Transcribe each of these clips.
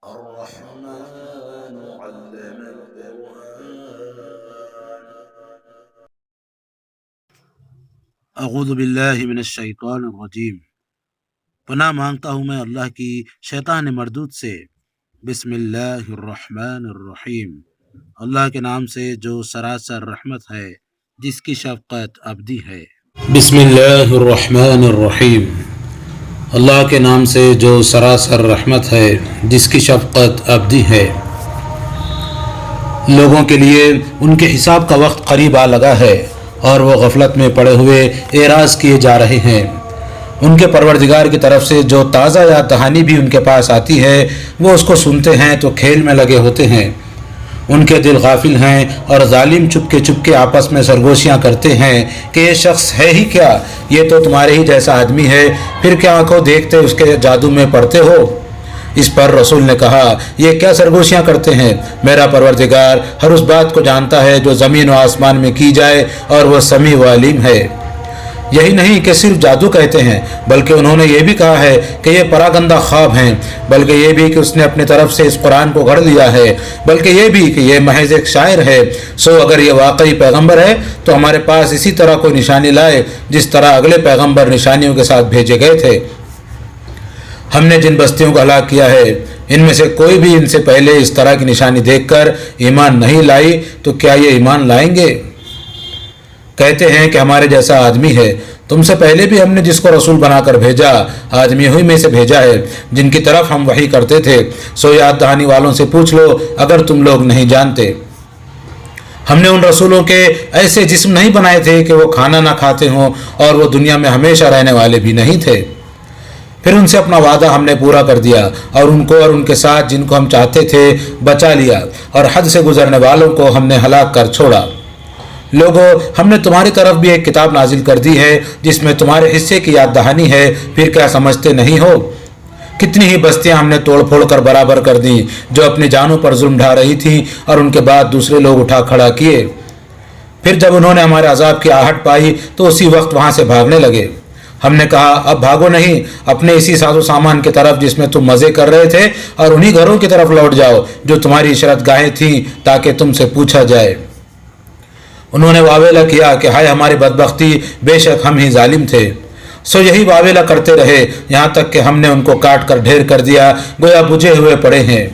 الرحمن علم القرآن. اعوذ باللہ من الشیطان الرجیم. پناہ مانگتا ہوں میں اللہ کی شیطان مردود سے. بسم اللہ الرحمن الرحیم. اللہ کے نام سے جو سراسر رحمت ہے، جس کی شفقت ابدی ہے. بسم اللہ الرحمن الرحیم. اللہ کے نام سے جو سراسر رحمت ہے، جس کی شفقت ابدی ہے. لوگوں کے لیے ان کے حساب کا وقت قریب آ لگا ہے اور وہ غفلت میں پڑے ہوئے اعراض کیے جا رہے ہیں. ان کے پروردگار کی طرف سے جو تازہ یاد دہانی بھی ان کے پاس آتی ہے، وہ اس کو سنتے ہیں تو کھیل میں لگے ہوتے ہیں. ان کے دل غافل ہیں اور ظالم چپکے آپس میں سرگوشیاں کرتے ہیں کہ یہ شخص ہے ہی کیا، یہ تو تمہارے ہی جیسا آدمی ہے، پھر کیا آنکھوں دیکھتے اس کے جادو میں پڑتے ہو. اس پر رسول نے کہا، یہ کیا سرگوشیاں کرتے ہیں؟ میرا پروردگار ہر اس بات کو جانتا ہے جو زمین و آسمان میں کی جائے، اور وہ سمیع و علیم ہے. یہی نہیں کہ صرف جادو کہتے ہیں، بلکہ انہوں نے یہ بھی کہا ہے کہ یہ پراگندہ خواب ہیں، بلکہ یہ بھی کہ اس نے اپنی طرف سے اس قرآن کو گھڑ لیا ہے، بلکہ یہ بھی کہ یہ محض ایک شاعر ہے. سو اگر یہ واقعی پیغمبر ہے تو ہمارے پاس اسی طرح کوئی نشانی لائے جس طرح اگلے پیغمبر نشانیوں کے ساتھ بھیجے گئے تھے. ہم نے جن بستیوں کو ہلاک کیا ہے، ان میں سے کوئی بھی ان سے پہلے اس طرح کی نشانی دیکھ کر ایمان نہیں لائی، تو کیا یہ ایمان لائیں گے؟ کہتے ہیں کہ ہمارے جیسا آدمی ہے. تم سے پہلے بھی ہم نے جس کو رسول بنا کر بھیجا، آدمی ہوئی میں سے بھیجا ہے جن کی طرف ہم وحی کرتے تھے. سو یاد دہانی والوں سے پوچھ لو اگر تم لوگ نہیں جانتے. ہم نے ان رسولوں کے ایسے جسم نہیں بنائے تھے کہ وہ کھانا نہ کھاتے ہوں، اور وہ دنیا میں ہمیشہ رہنے والے بھی نہیں تھے. پھر ان سے اپنا وعدہ ہم نے پورا کر دیا، اور ان کو اور ان کے ساتھ جن کو ہم چاہتے تھے بچا لیا، اور حد سے گزرنے والوں کو ہم نے ہلاک کر چھوڑا. لوگوں، ہم نے تمہاری طرف بھی ایک کتاب نازل کر دی ہے جس میں تمہارے حصے کی یاد دہانی ہے، پھر کیا سمجھتے نہیں ہو؟ کتنی ہی بستیاں ہم نے توڑ پھوڑ کر برابر کر دیں جو اپنی جانوں پر ظلم ڈھا رہی تھیں، اور ان کے بعد دوسرے لوگ اٹھا کھڑا کیے. پھر جب انہوں نے ہمارے عذاب کی آہٹ پائی تو اسی وقت وہاں سے بھاگنے لگے. ہم نے کہا، اب بھاگو نہیں، اپنے اسی ساز و سامان کی طرف جس میں تم مزے کر رہے تھے، اور انہی گھروں کی طرف لوٹ جاؤ جو تمہاری عشرت گاہیں تھیں، تاکہ تم سے پوچھا جائے. انہوں نے واویلا کیا کہ ہائے ہماری بدبختی، بے شک ہم ہی ظالم تھے. سو یہی واویلا کرتے رہے یہاں تک کہ ہم نے ان کو کاٹ کر ڈھیر کر دیا، گویا بجھے ہوئے پڑے ہیں.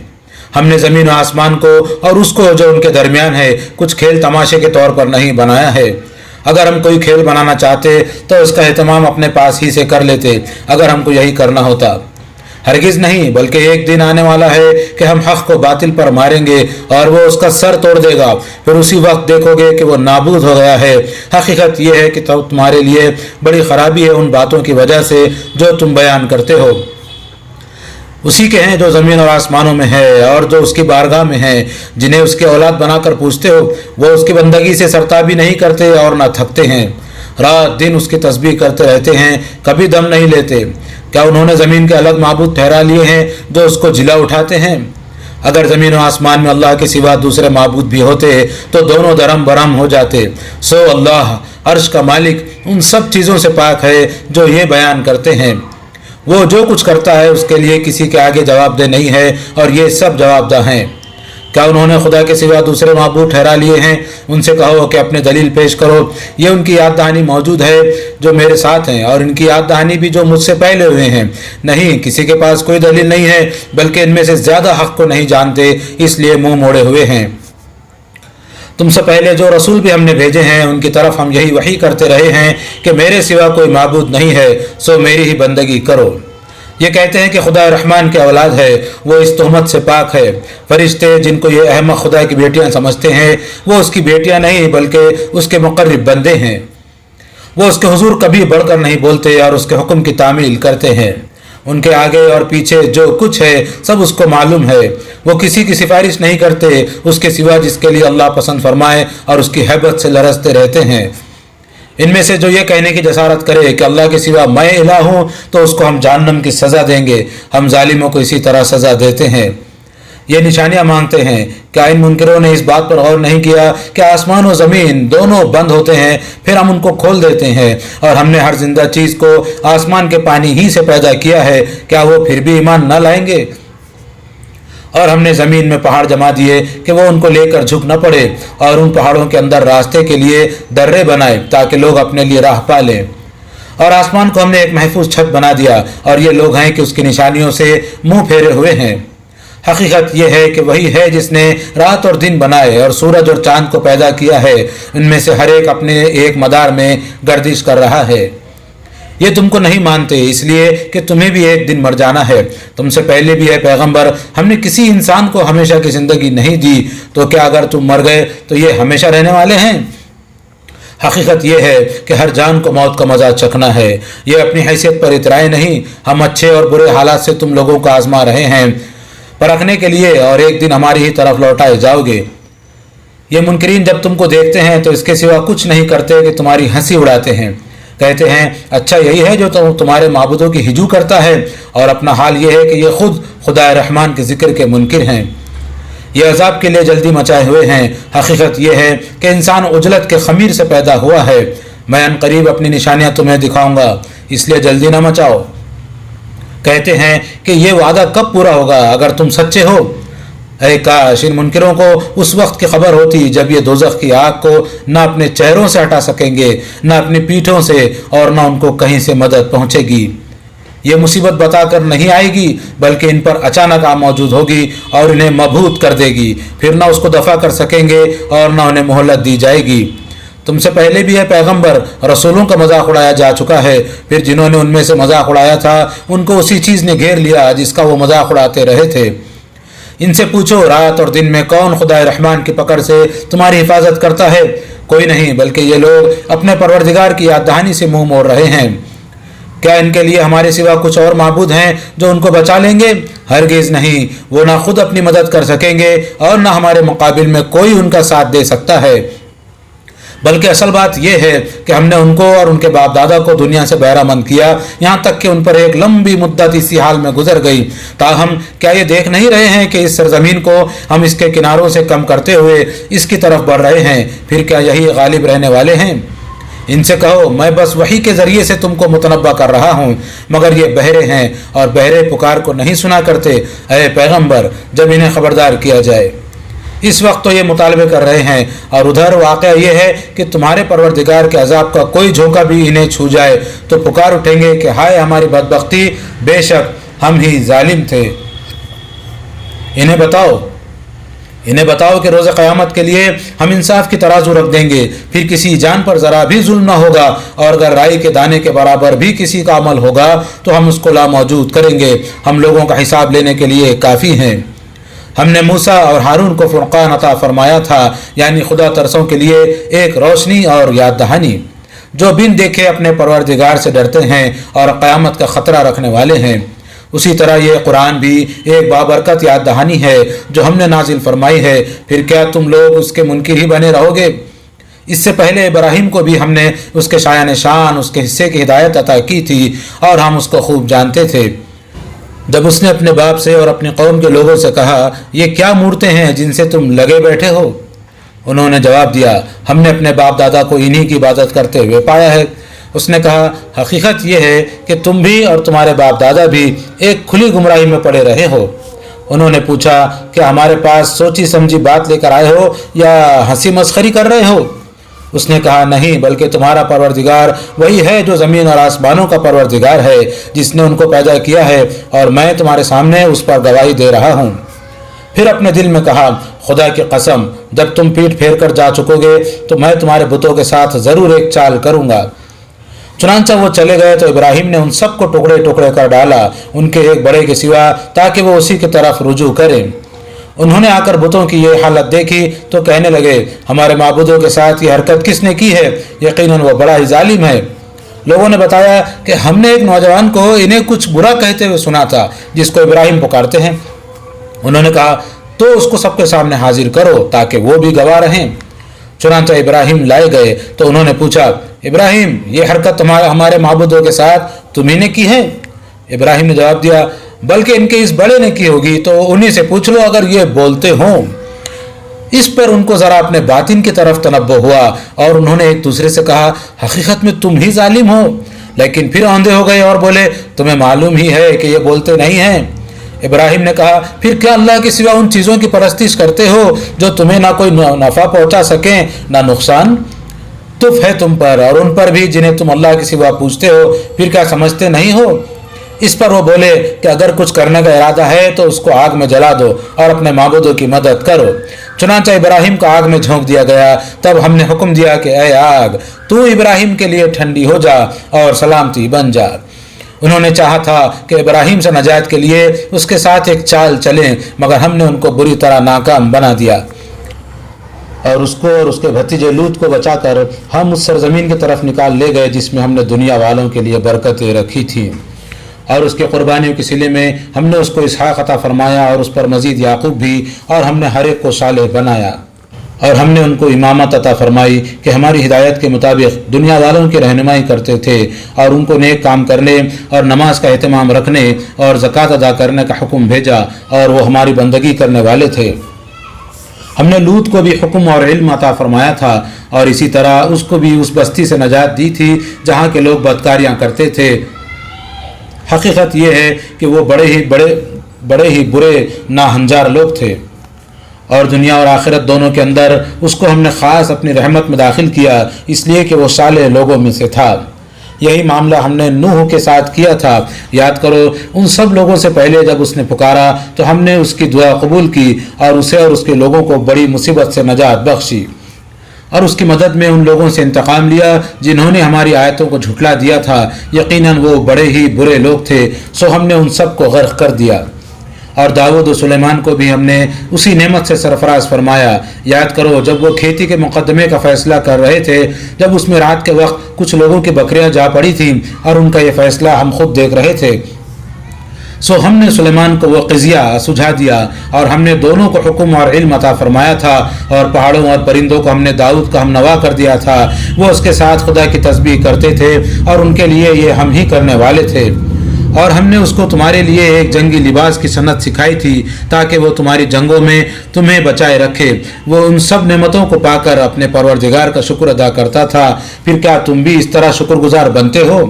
ہم نے زمین و آسمان کو اور اس کو جو ان کے درمیان ہے کچھ کھیل تماشے کے طور پر نہیں بنایا ہے. اگر ہم کوئی کھیل بنانا چاہتے تو اس کا اہتمام اپنے پاس ہی سے کر لیتے، اگر ہم کو یہی کرنا ہوتا. ہرگز نہیں، بلکہ ایک دن آنے والا ہے کہ ہم حق کو باطل پر ماریں گے اور وہ اس کا سر توڑ دے گا، پھر اسی وقت دیکھو گے کہ وہ نابود ہو گیا ہے. حقیقت یہ ہے کہ تمہارے لیے بڑی خرابی ہے ان باتوں کی وجہ سے جو تم بیان کرتے ہو. اسی کے ہیں جو زمین اور آسمانوں میں ہے اور جو اس کی بارگاہ میں ہیں، جنہیں اس کے اولاد بنا کر پوچھتے ہو. وہ اس کی بندگی سے سرتابی نہیں کرتے اور نہ تھکتے ہیں، رات دن اس کی تسبیح کرتے رہتے ہیں، کبھی دم نہیں لیتے. کیا انہوں نے زمین کے الگ معبود ٹھہرا لیے ہیں جو اس کو جلا اٹھاتے ہیں؟ اگر زمین و آسمان میں اللہ کے سوا دوسرے معبود بھی ہوتے تو دونوں درم برہم ہو جاتے. سو اللہ عرش کا مالک ان سب چیزوں سے پاک ہے جو یہ بیان کرتے ہیں. وہ جو کچھ کرتا ہے اس کے لیے کسی کے آگے جواب دہ نہیں ہے، اور یہ سب جواب دہ ہیں. کیا انہوں نے خدا کے سوا دوسرے معبود ٹھہرا لیے ہیں؟ ان سے کہو کہ اپنے دلیل پیش کرو. یہ ان کی یاد دہانی موجود ہے جو میرے ساتھ ہیں، اور ان کی یاد دہانی بھی جو مجھ سے پہلے ہوئے ہیں. نہیں، کسی کے پاس کوئی دلیل نہیں ہے، بلکہ ان میں سے زیادہ حق کو نہیں جانتے، اس لیے منہ موڑے ہوئے ہیں. تم سے پہلے جو رسول بھی ہم نے بھیجے ہیں ان کی طرف ہم یہی وحی کرتے رہے ہیں کہ میرے سوا کوئی معبود نہیں ہے، سو میری ہی بندگی کرو. یہ کہتے ہیں کہ خدا رحمان کی اولاد ہے، وہ اس تہمت سے پاک ہے. فرشتے جن کو یہ احمق خدا کی بیٹیاں سمجھتے ہیں، وہ اس کی بیٹیاں نہیں بلکہ اس کے مقرب بندے ہیں. وہ اس کے حضور کبھی بڑھ کر نہیں بولتے اور اس کے حکم کی تعمیل کرتے ہیں. ان کے آگے اور پیچھے جو کچھ ہے سب اس کو معلوم ہے. وہ کسی کی سفارش نہیں کرتے اس کے سوا جس کے لیے اللہ پسند فرمائے، اور اس کی ہیبت سے لرزتے رہتے ہیں. ان میں سے جو یہ کہنے کی جسارت کرے کہ اللہ کے سوا میں الہ ہوں تو اس کو ہم جہنم کی سزا دیں گے. ہم ظالموں کو اسی طرح سزا دیتے ہیں. یہ نشانیاں مانگتے ہیں. کیا ان منکروں نے اس بات پر غور نہیں کیا کہ آسمان و زمین دونوں بند ہوتے ہیں، پھر ہم ان کو کھول دیتے ہیں، اور ہم نے ہر زندہ چیز کو آسمان کے پانی ہی سے پیدا کیا ہے. کیا وہ پھر بھی ایمان نہ لائیں گے؟ और हमने ज़मीन में पहाड़ जमा दिए कि वो उनको लेकर झुक न पड़े, और उन पहाड़ों के अंदर रास्ते के लिए दर्रे बनाए ताकि लोग अपने लिए राह पा लें। और आसमान को हमने एक महफूज छत बना दिया, और ये लोग हैं कि उसकी निशानियों से मुंह फेरे हुए हैं। हकीकत यह है कि वही है जिसने रात और दिन बनाए और सूरज और चांद को पैदा किया है। इनमें से हर एक अपने एक मदार में गर्दिश कर रहा है। ये तुमको नहीं मानते इसलिए कि तुम्हें भी एक दिन मर जाना है। तुमसे पहले भी है पैगंबर, हमने किसी इंसान को हमेशा की ज़िंदगी नहीं दी, तो क्या अगर तुम मर गए तो ये हमेशा रहने वाले हैं? हकीकत यह है कि हर जान को मौत का मज़ा चखना है। ये अपनी हैसियत पर इतराए नहीं, हम अच्छे और बुरे हालात से तुम लोगों को आजमा रहे हैं परखने के लिए, और एक दिन हमारी ही तरफ लौटाए जाओगे। ये मुनकरीन जब तुमको देखते हैं तो इसके सिवा कुछ नहीं करते कि तुम्हारी हंसी उड़ाते हैं। कहते हैं अच्छा यही है जो तुम्हारे माबूदों की हिजू करता है, और अपना हाल यह है कि ये खुद खुदा रहमान के जिक्र के मुनकिर हैं। ये अजाब के लिए जल्दी मचाए हुए हैं। हकीकत यह है कि इंसान उजलत के खमीर से पैदा हुआ है। मैं अनकरीब अपनी निशानियां तुम्हें दिखाऊंगा, इसलिए जल्दी न मचाओ। कहते हैं कि ये वादा कब पूरा होगा अगर तुम सच्चे हो? ऐ काश इन मुनकिरों को उस वक्त की खबर होती जब ये दोज़ख की आग को न अपने चेहरों से हटा सकेंगे, न अपनी पीठों से, और न उनको कहीं से मदद पहुंचेगी। ये मुसीबत बताकर नहीं आएगी बल्कि इन पर अचानक आ मौजूद होगी और इन्हें मबहूत कर देगी। फिर न उसको दफा कर सकेंगे और न उन्हें मोहलत दी जाएगी। तुमसे पहले भी है पैगंबर, रसूलों का मजाक उड़ाया जा चुका है। फिर जिन्होंने उनमें से मजाक उड़ाया था उनको उसी चीज़ ने घेर लिया जिसका वो मजाक उड़ाते रहे थे। इनसे पूछो रात और दिन में कौन खुदा रहमान की पकड़ से तुम्हारी हिफाजत करता है? कोई नहीं, बल्कि ये लोग अपने परवरदिगार की याद दहानी से मुंह मोड़ रहे हैं। क्या इनके लिए हमारे सिवा कुछ और माबूद हैं जो उनको बचा लेंगे? हरगिज़ नहीं, वो ना खुद अपनी मदद कर सकेंगे और ना हमारे मुकाबिल में कोई उनका साथ दे सकता है। बल्कि असल बात यह है कि हमने उनको और उनके बाप दादा को दुनिया से बहरामंद किया, यहाँ तक कि उन पर एक लंबी मुद्दत इसी हाल में गुजर गई। ताहम क्या ये देख नहीं रहे हैं कि इस सरजमीन को हम इसके किनारों से कम करते हुए इसकी तरफ बढ़ रहे हैं? फिर क्या यही गालिब रहने वाले हैं? इनसे कहो मैं बस वही के ज़रिए से तुमको मुतनब्बा कर रहा हूँ, मगर ये बहरे हैं और बहरे पुकार को नहीं सुना करते। ऐ पैगंबर, जब इन्हें खबरदार किया जाए। इस वक्त तो ये मुतालबे कर रहे हैं, और उधर वाक़या ये है कि तुम्हारे परवरदिगार के अजाब का कोई झोंका भी इन्हें छू जाए तो पुकार उठेंगे कि हाय हमारी बदबख्ती, बेशक हम ही जालिम थे। इन्हें बताओ कि रोज़ क़यामत के लिए हम इंसाफ की तराजू रख देंगे, फिर किसी जान पर ज़रा भी जुल्म न होगा, और अगर राई के दाने के बराबर भी किसी का अमल होगा तो हम उसको लामौजूद करेंगे। हम लोगों का हिसाब लेने के लिए काफ़ी हैं। हमने मूसा और हारून को फुरक़ान अता फरमाया था, यानी खुदा तरसों के लिए एक रोशनी और याद दहानी। जो बिन देखे अपने परवरदिगार से डरते हैं और क़यामत का ख़तरा रखने वाले हैं। उसी तरह ये कुरान भी एक बाबरकत याद दहानी है जो हमने नाजिल फरमाई है। फिर क्या तुम लोग उसके मुनकिर ही बने रहोगे? इससे पहले इब्राहिम को भी हमने उसके शायान शान, उसके हिस्से की हिदायत अता की थी, और हम उसको खूब जानते थे। जब उसने अपने बाप से और अपनी कौम के लोगों से कहा ये क्या मूर्तें हैं जिनसे तुम लगे बैठे हो? उन्होंने जवाब दिया हमने अपने बाप दादा को इन्हीं की इबादत करते हुए पाया है। उसने कहा हकीकत यह है कि तुम भी और तुम्हारे बाप दादा भी एक खुली गुमराही में पड़े रहे हो। उन्होंने पूछा क्या हमारे पास सोची समझी बात लेकर आए हो या हंसी मस्खरी कर रहे हो? उसने कहा नहीं, बल्कि तुम्हारा परवरदिगार वही है जो ज़मीन और आसमानों का परवरदिगार है, जिसने उनको पैदा किया है, और मैं तुम्हारे सामने उस पर गवाही दे रहा हूँ। फिर अपने दिल में कहा खुदा की कसम, जब तुम पीठ फेर कर जा चुकोगे तो मैं तुम्हारे बुतों के साथ ज़रूर एक चाल करूँगा। चुनांचा वो चले गए तो इब्राहिम ने उन सबको टुकड़े टुकड़े कर डाला, उनके एक बड़े के सिवा, ताकि वो उसी की तरफ रुजू करें। उन्होंने आकर बुतों की ये हालत देखी तो कहने लगे हमारे माबूदों के साथ ये हरकत किसने की है? यकीनन वो बड़ा ही जालिम है। लोगों ने बताया कि हमने एक नौजवान को इन्हें कुछ बुरा कहते हुए सुना था जिसको इब्राहिम पुकारते हैं। उन्होंने कहा तो उसको सबके सामने हाजिर करो ताकि वो भी गवाह रहें। चुनांचा इब्राहिम लाए गए तो उन्होंने पूछा इब्राहिम ये हरकत हमारे माबूदों के साथ तुम्ही ने की है? इब्राहिम ने जवाब दिया बल्कि इनके इस बड़े ने की होगी, तो उन्हीं से पूछ लो अगर ये बोलते हों। इस पर उनको ज़रा अपने बातिन की तरफ तनब्बो हुआ और उन्होंने एक दूसरे से कहा हकीकत में तुम ही जालिम हो। लेकिन फिर आंधे हो गए और बोले तुम्हें मालूम ही है कि ये बोलते नहीं हैं। ابراہیم نے کہا پھر کیا اللہ کے سوا ان چیزوں کی پرستش کرتے ہو جو تمہیں نہ کوئی نفع پہنچا سکیں نہ نقصان؟ تف ہے تم پر اور ان پر بھی جنہیں تم اللہ کے سوا پوچھتے ہو، پھر کیا سمجھتے نہیں ہو؟ اس پر وہ بولے کہ اگر کچھ کرنے کا ارادہ ہے تو اس کو آگ میں جلا دو اور اپنے معبودوں کی مدد کرو۔ چنانچہ ابراہیم کو آگ میں جھونک دیا گیا۔ تب ہم نے حکم دیا کہ اے آگ تو ابراہیم کے لیے ٹھنڈی ہو جا اور سلامتی بن جا۔ انہوں نے چاہا تھا کہ ابراہیم سے نجات کے لیے اس کے ساتھ ایک چال چلیں، مگر ہم نے ان کو بری طرح ناکام بنا دیا اور اس کو اور اس کے بھتیجے لوط کو بچا کر ہم اس سرزمین کی طرف نکال لے گئے جس میں ہم نے دنیا والوں کے لیے برکتیں رکھی تھیں، اور اس کے قربانیوں کے صلے میں ہم نے اس کو اسحاق عطا فرمایا اور اس پر مزید یعقوب بھی، اور ہم نے ہر ایک کو صالح بنایا، اور ہم نے ان کو امامت عطا فرمائی کہ ہماری ہدایت کے مطابق دنیا والوں کی رہنمائی کرتے تھے، اور ان کو نیک کام کرنے اور نماز کا اہتمام رکھنے اور زکوٰۃ ادا کرنے کا حکم بھیجا، اور وہ ہماری بندگی کرنے والے تھے۔ ہم نے لوط کو بھی حکم اور علم عطا فرمایا تھا، اور اسی طرح اس کو بھی اس بستی سے نجات دی تھی جہاں کے لوگ بدکاریاں کرتے تھے۔ حقیقت یہ ہے کہ وہ بڑے ہی برے ناہنجار لوگ تھے، اور دنیا اور آخرت دونوں کے اندر اس کو ہم نے خاص اپنی رحمت میں داخل کیا، اس لیے کہ وہ صالح لوگوں میں سے تھا۔ یہی معاملہ ہم نے نوح کے ساتھ کیا تھا۔ یاد کرو ان سب لوگوں سے پہلے جب اس نے پکارا تو ہم نے اس کی دعا قبول کی اور اسے اور اس کے لوگوں کو بڑی مصیبت سے نجات بخشی، اور اس کی مدد میں ان لوگوں سے انتقام لیا جنہوں نے ہماری آیتوں کو جھٹلا دیا تھا۔ یقیناً وہ بڑے ہی برے لوگ تھے، سو ہم نے ان سب کو غرق کر دیا۔ اور داؤد و سلیمان کو بھی ہم نے اسی نعمت سے سرفراز فرمایا۔ یاد کرو جب وہ کھیتی کے مقدمے کا فیصلہ کر رہے تھے، جب اس میں رات کے وقت کچھ لوگوں کی بکریاں جا پڑی تھیں اور ان کا یہ فیصلہ ہم خود دیکھ رہے تھے، سو ہم نے سلیمان کو وہ قضیہ سجھا دیا، اور ہم نے دونوں کو حکم اور علم عطا فرمایا تھا، اور پہاڑوں اور پرندوں کو ہم نے داؤد کا ہم نوا کر دیا تھا۔ وہ اس کے ساتھ خدا کی تسبیح کرتے تھے، اور ان کے لیے یہ ہم ہی کرنے والے تھے۔ اور ہم نے اس کو تمہارے لیے ایک جنگی لباس کی صنعت سکھائی تھی تاکہ وہ تمہاری جنگوں میں تمہیں بچائے رکھے۔ وہ ان سب نعمتوں کو پا کر اپنے پروردگار کا شکر ادا کرتا تھا۔ پھر کیا تم بھی اس طرح شکر گزار بنتے ہو؟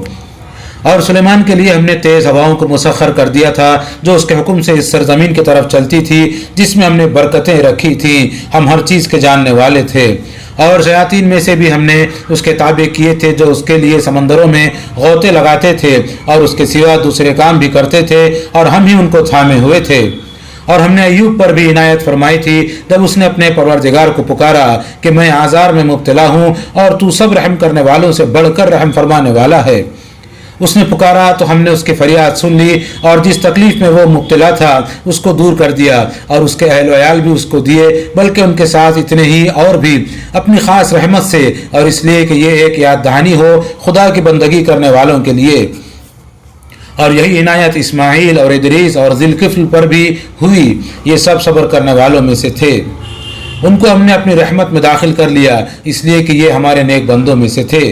اور سلیمان کے لیے ہم نے تیز ہواؤں کو مسخر کر دیا تھا جو اس کے حکم سے اس سرزمین کی طرف چلتی تھی جس میں ہم نے برکتیں رکھی تھیں۔ ہم ہر چیز کے جاننے والے تھے۔ اور شیاطین میں سے بھی ہم نے اس کے تابع کیے تھے جو اس کے لیے سمندروں میں غوطے لگاتے تھے اور اس کے سوا دوسرے کام بھی کرتے تھے، اور ہم ہی ان کو تھامے ہوئے تھے۔ اور ہم نے ایوب پر بھی عنایت فرمائی تھی جب اس نے اپنے پروردگار کو پکارا کہ میں آزار میں مبتلا ہوں اور تو سب رحم کرنے والوں سے بڑھ کر رحم فرمانے والا ہے۔ اس نے پکارا تو ہم نے اس کی فریاد سن لی، اور جس تکلیف میں وہ مبتلا تھا اس کو دور کر دیا، اور اس کے اہل و عیال بھی اس کو دیے، بلکہ ان کے ساتھ اتنے ہی اور بھی اپنی خاص رحمت سے، اور اس لیے کہ یہ ایک یاد دہانی ہو خدا کی بندگی کرنے والوں کے لیے۔ اور یہی عنایت اسماعیل اور ادریس اور ذی الکفل پر بھی ہوئی، یہ سب صبر کرنے والوں میں سے تھے۔ ان کو ہم نے اپنی رحمت میں داخل کر لیا اس لیے کہ یہ ہمارے نیک بندوں میں سے تھے۔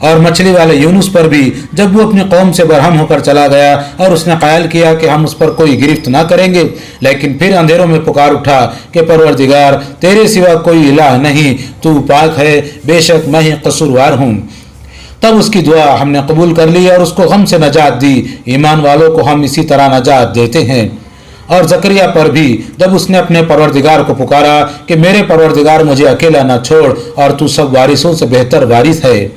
اور مچھلی والے یونس پر بھی جب وہ اپنی قوم سے برہم ہو کر چلا گیا اور اس نے قائل کیا کہ ہم اس پر کوئی گرفت نہ کریں گے، لیکن پھر اندھیروں میں پکار اٹھا کہ پروردگار تیرے سوا کوئی الہ نہیں، تو پاک ہے، بے شک میں ہی قصوروار ہوں۔ تب اس کی دعا ہم نے قبول کر لی اور اس کو غم سے نجات دی۔ ایمان والوں کو ہم اسی طرح نجات دیتے ہیں۔ اور زکریا پر بھی جب اس نے اپنے پروردگار کو پکارا کہ میرے پروردگار مجھے اکیلا نہ چھوڑ اور تو سب وارثوں سے بہتر وارث ہے،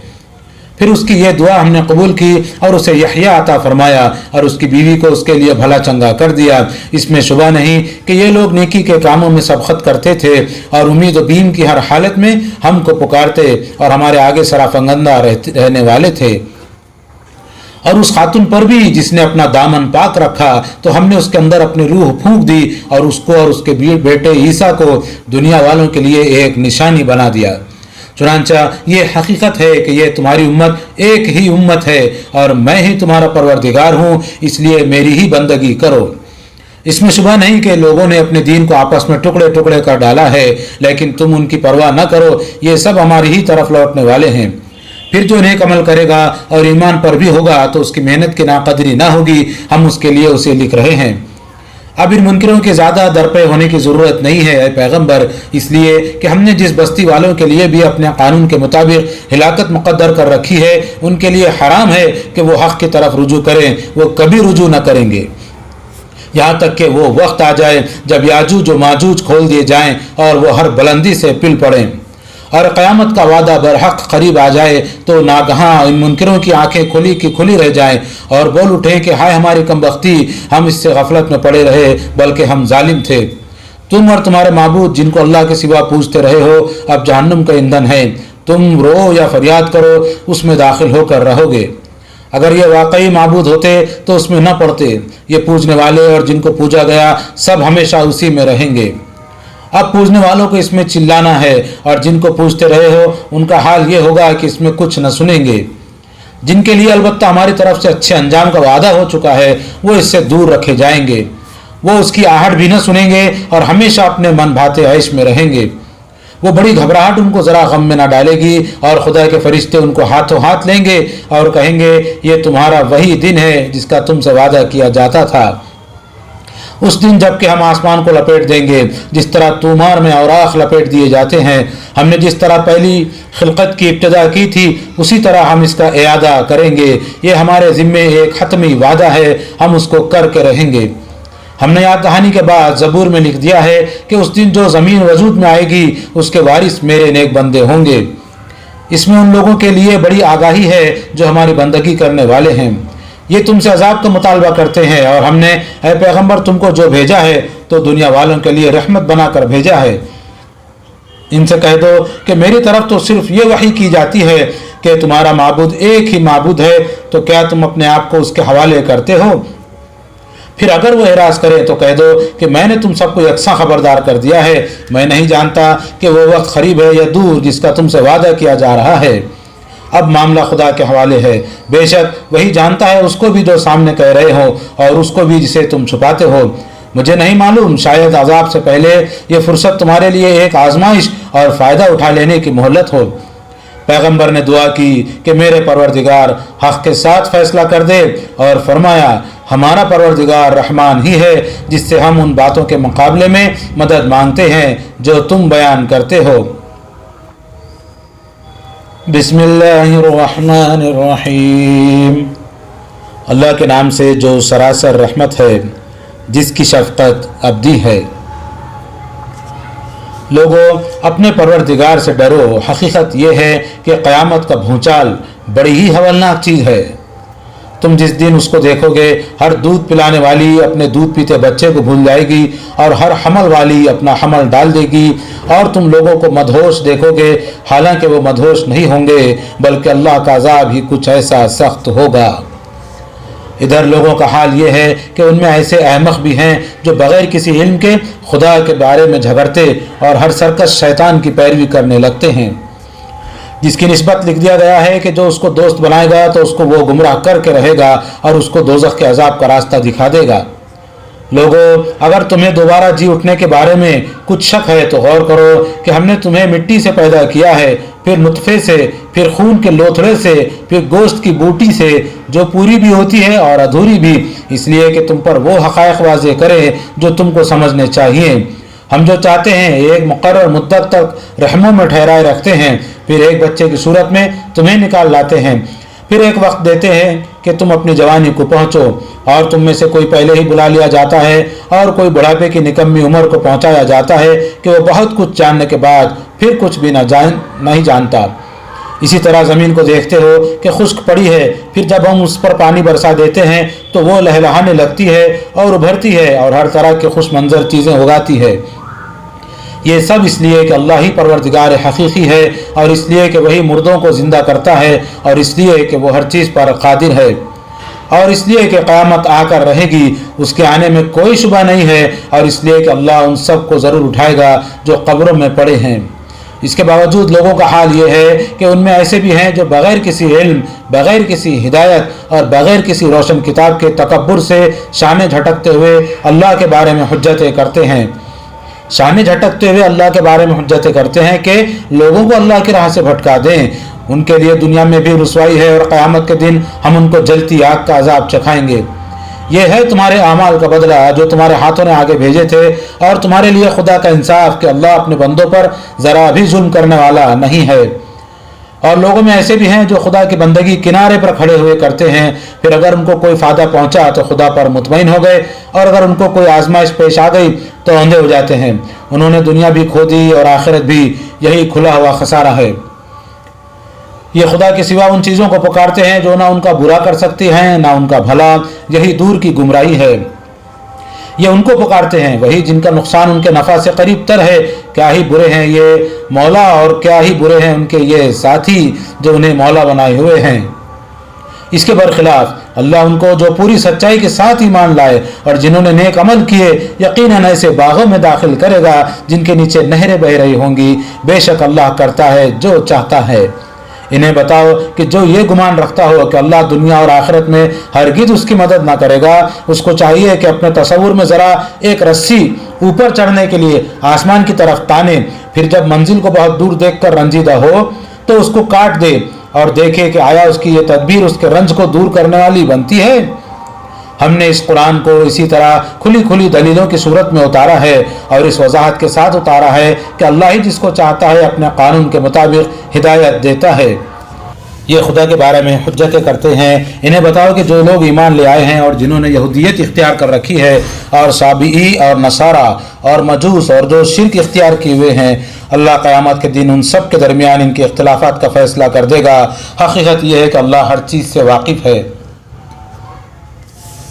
پھر اس کی یہ دعا ہم نے قبول کی اور اسے یحییٰ عطا فرمایا اور اس کی بیوی کو اس کے لیے بھلا چنگا کر دیا۔ اس میں شبہ نہیں کہ یہ لوگ نیکی کے کاموں میں سبقت کرتے تھے اور امید و بیم کی ہر حالت میں ہم کو پکارتے اور ہمارے آگے سرافگندہ رہنے والے تھے۔ اور اس خاتون پر بھی جس نے اپنا دامن پاک رکھا تو ہم نے اس کے اندر اپنی روح پھونک دی اور اس کو اور اس کے بیٹے عیسیٰ کو دنیا والوں کے لیے ایک نشانی بنا دیا۔ چنانچہ یہ حقیقت ہے کہ یہ تمہاری امت ایک ہی امت ہے اور میں ہی تمہارا پروردگار ہوں، اس لیے میری ہی بندگی کرو۔ اس میں شبہ نہیں کہ لوگوں نے اپنے دین کو آپس میں ٹکڑے ٹکڑے کر ڈالا ہے، لیکن تم ان کی پرواہ نہ کرو، یہ سب ہماری ہی طرف لوٹنے والے ہیں۔ پھر جو نیک عمل کرے گا اور ایمان پر بھی ہوگا تو اس کی محنت کی ناقدری نہ ہوگی، ہم اس کے لیے اسے لکھ رہے ہیں۔ اب ان منکروں کے زیادہ درپے ہونے کی ضرورت نہیں ہے اے پیغمبر، اس لیے کہ ہم نے جس بستی والوں کے لیے بھی اپنے قانون کے مطابق ہلاکت مقدر کر رکھی ہے، ان کے لیے حرام ہے کہ وہ حق کی طرف رجوع کریں، وہ کبھی رجوع نہ کریں گے۔ यहाँ तक कि वो वक्त आ जाए जब याजूज और माजूज खोल दिए जाएं और वो हर बुलंदी से पिल पड़ें और क़यामत का वादा बरहक करीब आ जाए तो नागहां इन मुनकिरों की आंखें खुली की खुली रह जाएं और बोल उठें कि हाय हमारी कमबख्ती, हम इससे गफलत में पड़े रहे, बल्कि हम जालिम थे। तुम और तुम्हारे माबूद जिनको अल्लाह के सिवा पूजते रहे हो अब जहन्नुम का ईंधन है। तुम रो या फरियाद करो, उसमें दाखिल होकर रहोगे। अगर ये वाकई माबूद होते तो उसमें न पड़ते। ये पूजने वाले और जिनको पूजा गया सब हमेशा उसी में रहेंगे। अब पूजने वालों को इसमें चिल्लाना है और जिनको पूजते रहे हो उनका हाल ये होगा कि इसमें कुछ न सुनेंगे। जिनके लिए अलबत्ता हमारी तरफ से अच्छे अंजाम का वादा हो चुका है वो इससे दूर रखे जाएंगे। वो उसकी आहट भी न सुनेंगे और हमेशा अपने मन भाते ऐश में रहेंगे। वो बड़ी घबराहट उनको ज़रा गम में न डालेगी और खुदा के फरिश्ते उनको हाथों हाथ लेंगे और कहेंगे ये तुम्हारा वही दिन है जिसका तुमसे वादा किया जाता था। उस दिन जबकि हम आसमान को लपेट देंगे जिस तरह तूमार में औराख लपेट दिए जाते हैं। हमने जिस तरह पहली खिलकत की इब्तिदा की थी उसी तरह हम इसका इयादा करेंगे। ये हमारे ज़िम्मे एक हतमी वादा है, हम उसको करके रहेंगे। हमने याद दहानी के बाद ज़बूर में लिख दिया है कि उस दिन जो ज़मीन वजूद में आएगी उसके वारिस मेरे नेक बंदे होंगे। इसमें उन लोगों के लिए बड़ी आगाही है जो हमारी बंदगी करने वाले हैं। ये तुमसे अजाब का मुतालबा करते हैं और हमने ऐ पैगंबर तुमको जो भेजा है तो दुनिया वालों के लिए रहमत बनाकर भेजा है। इनसे कह दो कि मेरी तरफ तो सिर्फ ये वही की जाती है कि तुम्हारा माबूद एक ही माबूद है, तो क्या तुम अपने आप को उसके हवाले करते हो? फिर अगर वो एराज करे तो कह दो कि मैंने तुम सबको यकसा खबरदार कर दिया है। मैं नहीं जानता कि वो वक्त करीब है या दूर जिसका तुमसे वादा किया जा रहा है। अब मामला खुदा के हवाले है, बेशक वही जानता है उसको भी जो सामने कह रहे हो और उसको भी जिसे तुम छुपाते हो। मुझे नहीं मालूम, शायद अजाब से पहले ये फुर्सत तुम्हारे लिए एक आजमाइश और फ़ायदा उठा लेने की मोहलत हो। पैगंबर ने दुआ की कि मेरे परवरदिगार हक़ के साथ फैसला कर दे और फरमाया हमारा परवरदिगार रहमान ही है जिससे हम उन बातों के मुकाबले में मदद मांगते हैं जो तुम बयान करते हो। बिस्मिल्लाहिर्रहमानिर्रहीम। अल्लाह के नाम से जो सरासर रहमत है, जिसकी शफ़क़त अबदी है। लोगों, अपने परवरदिगार से डरो। हकीकत यह है कि क़यामत का भूचाल बड़ी ही हवलनाक चीज़ है। तुम जिस दिन उसको देखोगे, हर दूध पिलाने वाली अपने दूध पीते बच्चे को भूल जाएगी और हर हमल वाली अपना हमल डाल देगी और तुम लोगों को मदहोश देखोगे, हालांकि वो मदहोश नहीं होंगे बल्कि अल्लाह का अज़ाब ही कुछ ऐसा सख्त होगा। इधर लोगों का हाल ये है कि उनमें ऐसे अहमक भी हैं जो बग़ैर किसी इल्म के खुदा के बारे में झगड़ते और हर सरकश शैतान की पैरवी करने लगते हैं, जिसकी निस्बत लिख दिया गया है कि जो उसको दोस्त बनाएगा तो उसको वो गुमराह करके रहेगा और उसको दोज़ख के अजाब का रास्ता दिखा देगा। लोगों, अगर तुम्हें दोबारा जी उठने के बारे में कुछ शक है तो गौर करो कि हमने तुम्हें मिट्टी से पैदा किया है, फिर नुतफ़े से, फिर खून के लोथड़े से, फिर गोश्त की बूटी से जो पूरी भी होती है और अधूरी भी, इसलिए कि तुम पर वो हक़ाइक़ वाज़े करें जो तुमको समझने चाहिए। हम जो चाहते हैं एक मुक़र्रर मुद्दत तक रहमों में ठहराए रखते हैं, फिर एक बच्चे की सूरत में तुम्हें निकाल लाते हैं, फिर एक वक्त देते हैं कि तुम अपनी जवानी को पहुँचो और तुम में से कोई पहले ही बुला लिया जाता है और कोई बुढ़ापे की निकम्मी उम्र को पहुँचाया जाता है कि वह बहुत कुछ जानने के बाद फिर कुछ भी नहीं जानता। इसी तरह ज़मीन को देखते हो कि खुश्क पड़ी है, फिर जब हम उस पर पानी बरसा देते हैं तो वो लहलहाने लगती है और उभरती है और हर तरह के खुश मंजर चीज़ें उगाती है। ये सब इसलिए कि अल्लाह ही परवरदिगार हकीकी है और इसलिए कि वही मुर्दों को ज़िंदा करता है और इसलिए कि वो हर चीज़ पर कादिर है और इसलिए कि क़यामत आकर रहेगी, उसके आने में कोई शुबा नहीं है और इसलिए कि अल्लाह उन सब को ज़रूर उठाएगा जो कब्रों में पड़े हैं। इसके बावजूद लोगों का हाल ये है कि उनमें ऐसे भी हैं जो बग़ैर किसी इल्म, बग़ैर किसी हिदायत और बग़ैर किसी रोशन किताब के तकब्बुर से शाने झटकते हुए अल्लाह के बारे में हुज्जतें करते हैं। शाने झटकते हुए अल्लाह के बारे में हुज्जतें करते हैं कि लोगों को अल्लाह की राह से भटका दें। उनके लिए दुनिया में भी रुसवाई है और क़यामत के दिन हम उनको जलती आग का अजाब चखाएंगे। ये है तुम्हारे आमाल का बदला जो तुम्हारे हाथों ने आगे भेजे थे और तुम्हारे लिए खुदा का इंसाफ कि अल्लाह अपने बंदों पर ज़रा भी जुल्म करने वाला नहीं है। اور لوگوں میں ایسے بھی ہیں جو خدا کی بندگی کنارے پر کھڑے ہوئے کرتے ہیں، پھر اگر ان کو کوئی فائدہ پہنچا تو خدا پر مطمئن ہو گئے، اور اگر ان کو کوئی آزمائش پیش آ گئی تو اندھے ہو جاتے ہیں۔ انہوں نے دنیا بھی کھو دی اور آخرت بھی، یہی کھلا ہوا خسارہ ہے۔ یہ خدا کے سوا ان چیزوں کو پکارتے ہیں جو نہ ان کا برا کر سکتی ہیں نہ ان کا بھلا، یہی دور کی گمراہی ہے۔ یہ ان کو پکارتے ہیں، وہی جن کا نقصان ان کے نفع سے قریب تر ہے۔ کیا ہی برے ہیں یہ مولا، اور کیا ہی برے ہیں ان کے یہ ساتھی جو انہیں مولا بنائے ہوئے ہیں۔ اس کے برخلاف اللہ ان کو جو پوری سچائی کے ساتھ ایمان لائے اور جنہوں نے نیک عمل کیے، یقیناً ایسے باغوں میں داخل کرے گا جن کے نیچے نہریں بہہ رہی ہوں گی۔ بے شک اللہ کرتا ہے جو چاہتا ہے۔ انہیں بتاؤ کہ جو یہ گمان رکھتا ہو کہ اللہ دنیا اور آخرت میں ہرگز اس کی مدد نہ کرے گا، اس کو چاہیے کہ اپنے تصور میں ذرا ایک رسی اوپر چڑھنے کے لیے آسمان کی طرف تانے، پھر جب منزل کو بہت دور دیکھ کر رنجیدہ ہو تو اس کو کاٹ دے اور دیکھے کہ آیا اس کی یہ تدبیر اس کے رنج کو دور کرنے والی بنتی ہے۔ ہم نے اس قرآن کو اسی طرح کھلی کھلی دلیلوں کی صورت میں اتارا ہے اور اس وضاحت کے ساتھ اتارا ہے کہ اللہ ہی جس کو چاہتا ہے اپنے قانون کے مطابق ہدایت دیتا ہے۔ یہ خدا کے بارے میں حجتیں کرتے ہیں۔ انہیں بتاؤ کہ جو لوگ ایمان لے آئے ہیں اور جنہوں نے یہودیت اختیار کر رکھی ہے اور سابئی اور نصارہ اور مجوس اور جو شرک اختیار کیے ہوئے ہیں، اللہ قیامت کے دن ان سب کے درمیان ان کے اختلافات کا فیصلہ کر دے گا۔ حقیقت یہ ہے کہ اللہ ہر چیز سے واقف ہے۔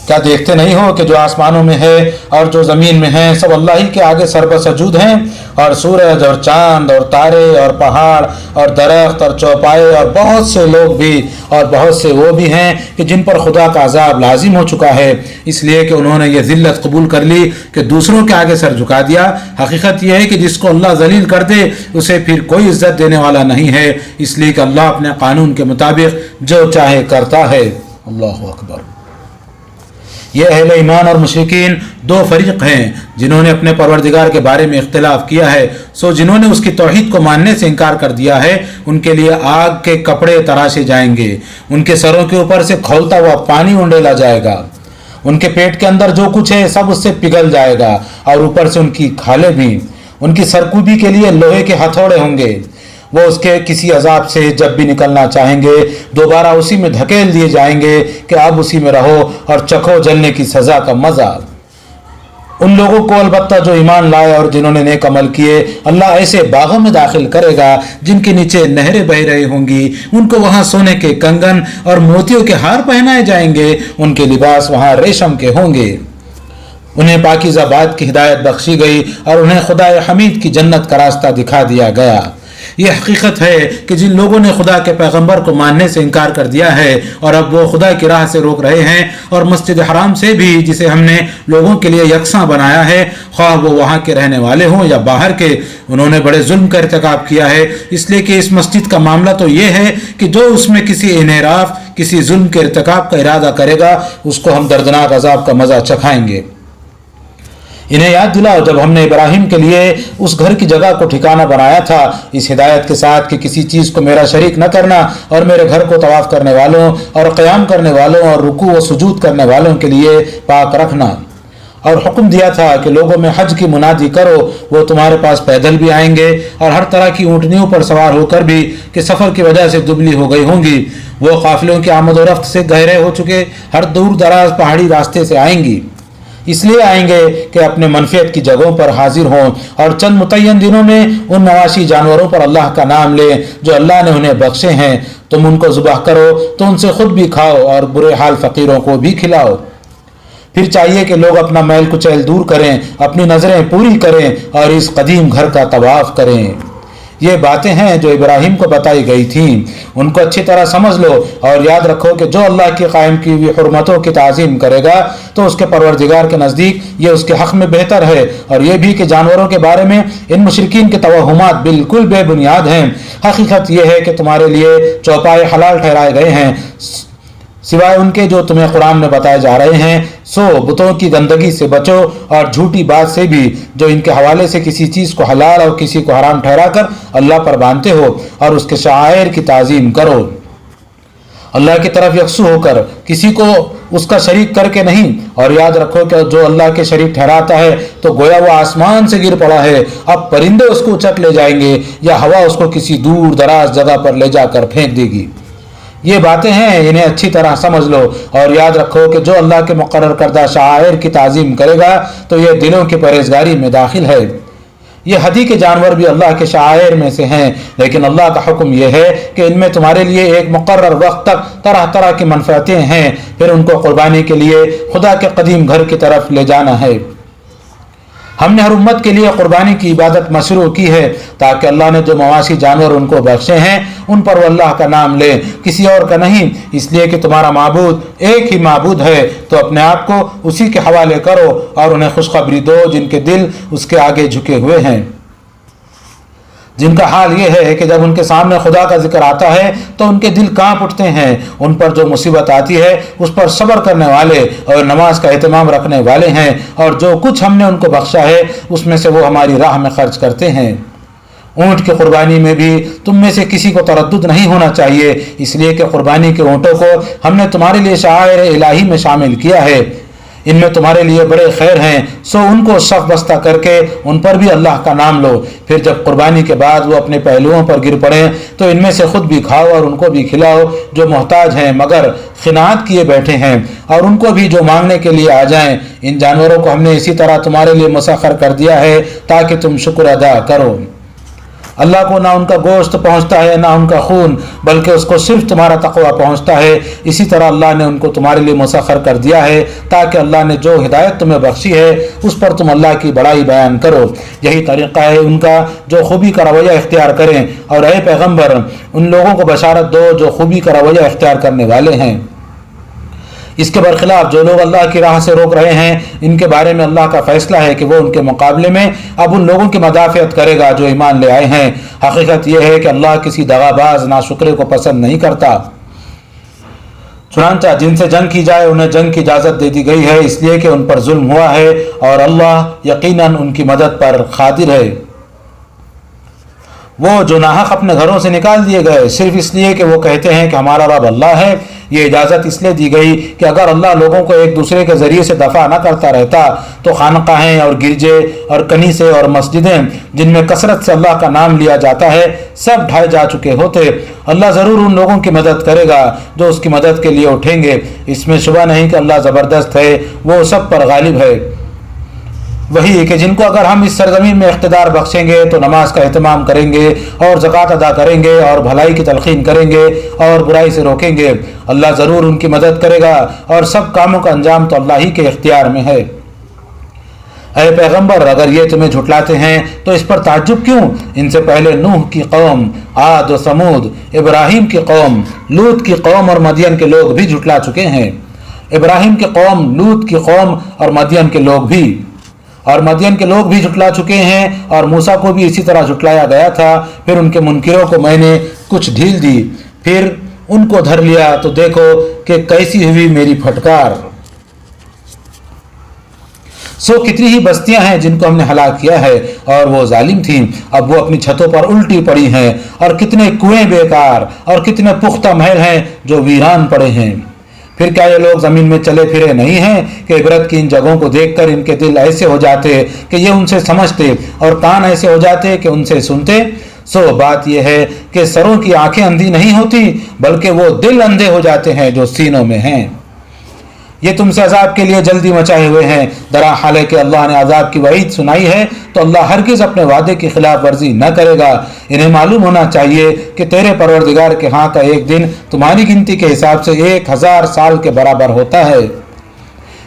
کیا دیکھتے نہیں ہو کہ جو آسمانوں میں ہے اور جو زمین میں ہے سب اللہ ہی کے آگے سربہ سجود ہیں، اور سورج اور چاند اور تارے اور پہاڑ اور درخت اور چوپائے اور بہت سے لوگ بھی، اور بہت سے وہ بھی ہیں کہ جن پر خدا کا عذاب لازم ہو چکا ہے، اس لیے کہ انہوں نے یہ ذلت قبول کر لی کہ دوسروں کے آگے سر جھکا دیا۔ حقیقت یہ ہے کہ جس کو اللہ ذلیل کر دے اسے پھر کوئی عزت دینے والا نہیں ہے، اس لیے کہ اللہ اپنے قانون کے مطابق جو چاہے کرتا ہے۔ اللہ اکبر۔ یہ اہل ایمان اور مشرکین دو فریق ہیں جنہوں نے اپنے پروردگار کے بارے میں اختلاف کیا ہے، سو جنہوں نے اس کی توحید کو ماننے سے انکار کر دیا ہے ان کے لیے آگ کے کپڑے تراشے جائیں گے، ان کے سروں کے اوپر سے کھولتا ہوا پانی انڈیلا جائے گا، ان کے پیٹ کے اندر جو کچھ ہے سب اس سے پگھل جائے گا، اور اوپر سے ان کی کھالیں بھی۔ ان کی سرکوبی کے لیے لوہے کے ہتھوڑے ہوں گے، وہ اس کے کسی عذاب سے جب بھی نکلنا چاہیں گے دوبارہ اسی میں دھکیل دیے جائیں گے کہ اب اسی میں رہو اور چکھو جلنے کی سزا کا مزہ۔ ان لوگوں کو البتہ جو ایمان لائے اور جنہوں نے نیک عمل کیے، اللہ ایسے باغوں میں داخل کرے گا جن کے نیچے نہریں بہ رہی ہوں گی، ان کو وہاں سونے کے کنگن اور موتیوں کے ہار پہنائے جائیں گے، ان کے لباس وہاں ریشم کے ہوں گے۔ انہیں پاکیزہ بات کی ہدایت بخشی گئی اور انہیں خدا حمید کی جنت کا راستہ دکھا دیا گیا۔ یہ حقیقت ہے کہ جن لوگوں نے خدا کے پیغمبر کو ماننے سے انکار کر دیا ہے اور اب وہ خدا کی راہ سے روک رہے ہیں، اور مسجد حرام سے بھی جسے ہم نے لوگوں کے لیے یکساں بنایا ہے، خواہ وہ وہاں کے رہنے والے ہوں یا باہر کے، انہوں نے بڑے ظلم کا ارتکاب کیا ہے۔ اس لیے کہ اس مسجد کا معاملہ تو یہ ہے کہ جو اس میں کسی انحراف، کسی ظلم کے ارتکاب کا ارادہ کرے گا اس کو ہم دردناک عذاب کا مزہ چکھائیں گے۔ انہیں یاد دلاؤ جب ہم نے ابراہیم کے لیے اس گھر کی جگہ کو ٹھکانہ بنایا تھا اس ہدایت کے ساتھ کہ کسی چیز کو میرا شریک نہ کرنا، اور میرے گھر کو طواف کرنے والوں اور قیام کرنے والوں اور رکوع و سجود کرنے والوں کے لیے پاک رکھنا، اور حکم دیا تھا کہ لوگوں میں حج کی منادی کرو، وہ تمہارے پاس پیدل بھی آئیں گے اور ہر طرح کی اونٹنیوں پر سوار ہو کر بھی کہ سفر کی وجہ سے دبلی ہو گئی ہوں گی، وہ قافلوں کی آمد و رفت سے گہرے ہو چکے ہر دور دراز پہاڑی راستے سے آئیں گی، اس لیے آئیں گے کہ اپنے منفیت کی جگہوں پر حاضر ہوں اور چند متعین دنوں میں ان نواشی جانوروں پر اللہ کا نام لیں جو اللہ نے انہیں بخشے ہیں، تم ان کو ذبح کرو تو ان سے خود بھی کھاؤ اور برے حال فقیروں کو بھی کھلاؤ۔ پھر چاہیے کہ لوگ اپنا میل کچیل دور کریں، اپنی نظریں پوری کریں اور اس قدیم گھر کا طواف کریں۔ یہ باتیں ہیں جو ابراہیم کو بتائی گئی تھیں، ان کو اچھی طرح سمجھ لو اور یاد رکھو کہ جو اللہ کی قائم کی ہوئی حرمتوں کی تعظیم کرے گا تو اس کے پروردگار کے نزدیک یہ اس کے حق میں بہتر ہے، اور یہ بھی کہ جانوروں کے بارے میں ان مشرکین کے توہمات بالکل بے بنیاد ہیں۔ حقیقت یہ ہے کہ تمہارے لیے چوپائے حلال ٹھہرائے گئے ہیں سوائے ان کے جو تمہیں قرآن میں بتائے جا رہے ہیں، سو بتوں کی گندگی سے بچو اور جھوٹی بات سے بھی جو ان کے حوالے سے کسی چیز کو حلال اور کسی کو حرام ٹھہرا کر اللہ پر باندھتے ہو، اور اس کے شعائر کی تعظیم کرو۔ अल्लाह की तरफ यकसू होकर, किसी को उसका शरीक करके नहीं। और याद रखो कि जो अल्लाह के शरीक ठहराता है तो गोया वो आसमान से गिर पड़ा है, अब परिंदे उसको उचक ले जाएंगे या हवा उसको किसी दूर दराज जगह पर ले जाकर फेंक देगी। ये बातें हैं, इन्हें अच्छी तरह समझ लो और याद रखो कि जो अल्लाह के मुकर्रर करदा शायर की ताज़ीम करेगा तो ये दिलों की परहेजगारी में दाखिल है। ये हदी के जानवर भी अल्लाह के शायर में से हैं, लेकिन अल्लाह का हुक्म यह है कि इनमें तुम्हारे लिए एक मुकर्रर वक्त तक तरह तरह की मनफातें हैं, फिर उनको कुर्बानी के लिए खुदा के कदीम घर की तरफ ले जाना है। हमने हर उम्मत के लिए कुर्बानी की इबादत मशरू की है ताकि अल्लाह ने जो मवाशी जानवर उनको बख्शे हैं उन पर वो अल्लाह का नाम ले, किसी और का नहीं, इसलिए कि तुम्हारा माबूद एक ही माबूद है। तो अपने आप को उसी के हवाले करो और उन्हें खुशखबरी दो जिनके दिल उसके आगे झुके हुए हैं, जिनका हाल ये है कि जब उनके सामने खुदा का जिक्र आता है तो उनके दिल कांप उठते हैं। उन पर जो मुसीबत आती है उस पर सब्र करने वाले और नमाज का एहतमाम रखने वाले हैं, और जो कुछ हमने उनको बख्शा है उसमें से वो हमारी राह में खर्च करते हैं। ऊँट की कुर्बानी में भी तुम में से किसी को तरद्दुद नहीं होना चाहिए, इसलिए कि कुर्बानी के ऊँटों को हमने तुम्हारे लिए शायर इलाही में शामिल किया है। इनमें तुम्हारे लिए बड़े खैर हैं, सो उनको सफ बस्ता करके उन पर भी अल्लाह का नाम लो। फिर जब कुर्बानी के बाद वो अपने पहलुओं पर गिर पड़ें तो इनमें से खुद भी खाओ और उनको भी खिलाओ जो मोहताज हैं मगर खिनात किए बैठे हैं, और उनको भी जो मांगने के लिए आ जाएं। इन जानवरों को हमने इसी तरह तुम्हारे लिए मुसख्खर कर दिया है ताकि तुम शुक्र अदा करो। अल्लाह को ना उनका गोश्त पहुँचता है ना उनका खून, बल्कि उसको सिर्फ तुम्हारा तकवा पहुँचता है। इसी तरह अल्लाह ने उनको तुम्हारे लिए मुसख्खर कर दिया है ताकि अल्लाह ने जो हिदायत तुम्हें बख्शी है उस पर तुम अल्लाह की बड़ाई बयान करो। यही तरीक़ा है उनका जो खूबी का रवैया इख्तियार करें, और ऐ पैगम्बर उन लोगों को बशारत दो जो खूबी का रवैया इख्तियार करने वाले हैं। इसके बरखिलाफ जो लोग अल्लाह की राह से रोक रहे हैं, इनके बारे में अल्लाह का फैसला है कि वो उनके मुकाबले में अब उन लोगों की मदाफ़ियत करेगा जो ईमान ले आए हैं। हकीकत यह है कि अल्लाह किसी दगाबाज नाशुक्रे को पसंद नहीं करता। चुनांचा जिनसे जंग की जाए उन्हें जंग की इजाज़त दे दी गई है, इसलिए कि उन पर जुल्म हुआ है और अल्लाह यकीनन उनकी मदद पर कादिर है। वो जो नाहक अपने घरों से निकाल दिए गए सिर्फ इसलिए कि वो कहते हैं कि हमारा रब अल्लाह है, ये इजाज़त इसलिए दी गई कि अगर अल्लाह लोगों को एक दूसरे के ज़रिए से दफ़ा न करता रहता तो खानकाहें और गिरजे और कनीसे और मस्जिदें जिनमें कसरत से अल्लाह का नाम लिया जाता है सब ढाए जा चुके होते। अल्लाह ज़रूर उन लोगों की मदद करेगा जो उसकी मदद के लिए उठेंगे। इसमें शुबा नहीं कि अल्लाह ज़बरदस्त है, वो सब पर गालिब है। वही कि जिनको अगर हम इस सरजमीन में इख्तिदार बख्शेंगे तो नमाज का एहतमाम करेंगे और ज़कात अदा करेंगे और भलाई की तलखीन करेंगे और बुराई से रोकेंगे। अल्लाह ज़रूर उनकी मदद करेगा और सब कामों का अंजाम तो अल्लाह ही के इख्तियार में है। ऐ पैगंबर अगर ये तुम्हें झुटलाते हैं तो इस पर ताज्जुब क्यों? इनसे पहले नूह की कौम, आद व समूद, इब्राहिम की कौम, लूत की कौम और मदियन के लोग भी झुटला चुके हैं। इब्राहिम की कौम, लूत की कौम और मदियन के लोग भी झुटला चुके हैं, और मूसा को भी इसी तरह झुटलाया गया था। फिर उनके मुनकिरों को मैंने कुछ ढील दी, फिर उनको धर लिया तो देखो कि कैसी हुई मेरी फटकार। सो कितनी ही बस्तियां हैं जिनको हमने हलाक किया है और वो जालिम थीं, अब वो अपनी छतों पर उल्टी पड़ी हैं, और कितने कुएं बेकार और कितने पुख्ता महल हैं जो वीरान पड़े हैं। फिर क्या ये लोग ज़मीन में चले फिरे नहीं हैं कि इबरत की इन जगहों को देखकर इनके दिल ऐसे हो जाते कि ये उनसे समझते और कान ऐसे हो जाते कि उनसे सुनते। सो बात यह है कि सरों की आंखें अंधी नहीं होती बल्कि वो दिल अंधे हो जाते हैं जो सीनों में हैं। ये तुमसे अजाब के लिए जल्दी मचाए हुए हैं, दरा हाल है कि अल्लाह ने अजाब की वईद सुनाई है तो अल्लाह हरगिज़ अपने वादे की खिलाफ वर्जी न करेगा। इन्हें मालूम होना चाहिए कि तेरे परवरदिगार के हाँ का एक दिन तुम्हारी गिनती के हिसाब से 1000 साल के बराबर होता है।